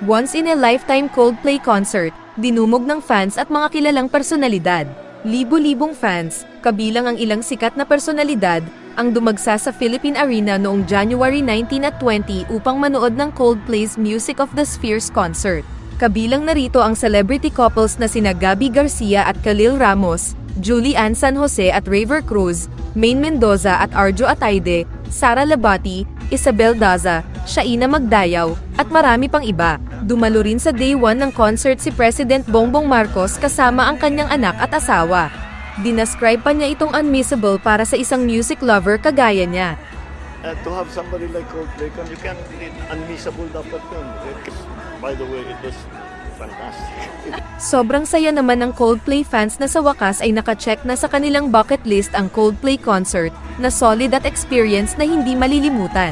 Once in a lifetime Coldplay concert, dinumog ng fans at mga kilalang personalidad. Libo-libong fans, kabilang ang ilang sikat na personalidad, ang dumagsa sa Philippine Arena noong January 19 at 20 upang manood ng Coldplay's Music of the Spheres concert. Kabilang narito ang celebrity couples na sina Gabby Garcia at Khalil Ramos, Julie Ann San Jose at Raver Cruz, Maine Mendoza at Arjo Ataide, Sara Labati, Isabel Daza, Shaina Magdayaw, at marami pang iba. Dumalo rin sa day 1 ng concert si President Bongbong Marcos kasama ang kanyang anak at asawa. Dinascribe pa niya itong unmissable para sa isang music lover kagaya niya. To have somebody like Coldplay, you can't unmissable dapat yun. By the way, it was fantastic. Sobrang saya naman ng Coldplay fans na sa wakas ay nakacheck na sa kanilang bucket list ang Coldplay concert, na solid at experience na hindi malilimutan.